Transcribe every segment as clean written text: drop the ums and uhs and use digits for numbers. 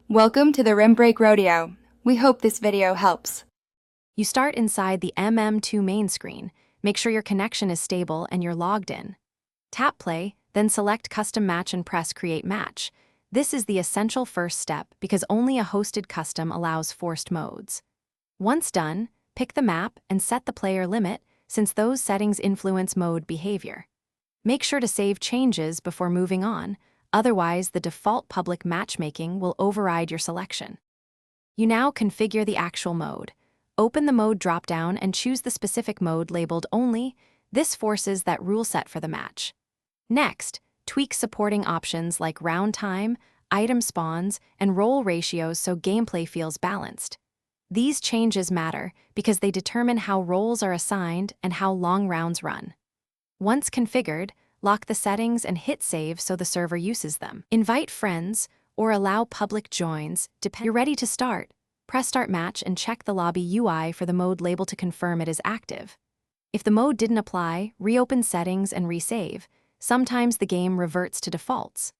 Welcome to the Rim Break Rodeo. We hope this video helps. You start inside the Mm2 main screen. Make sure your connection is stable and you're logged in. Tap play, then select Custom Match and press Create Match. This is the essential first step because only a hosted custom allows forced modes. Once done, pick the map and set the player limit since those settings influence mode behavior. Make sure to save changes before moving on, otherwise the default public matchmaking will override your selection. You now configure the actual mode. Open the mode dropdown and choose the specific mode labeled Only. This forces that rule set for the match. Next, tweak supporting options like round time, item spawns, and roll ratios so gameplay feels balanced. These changes matter because they determine how rolls are assigned and how long rounds run. Once configured, lock the settings and hit save so the server uses them. Invite friends or allow public joins. You're ready to start. Press Start Match and check the lobby UI for the mode label to confirm it is active. If the mode didn't apply, reopen settings and resave. Sometimes the game reverts to defaults.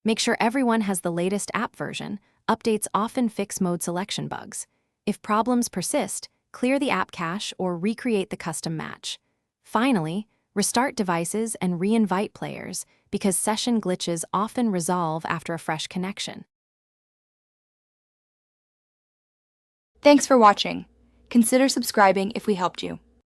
Make sure everyone has the latest app version. Updates often fix mode selection bugs. If problems persist, clear the app cache or recreate the custom match. Finally, restart devices and re-invite players because session glitches often resolve after a fresh connection. Thanks for watching. Consider subscribing if we helped you.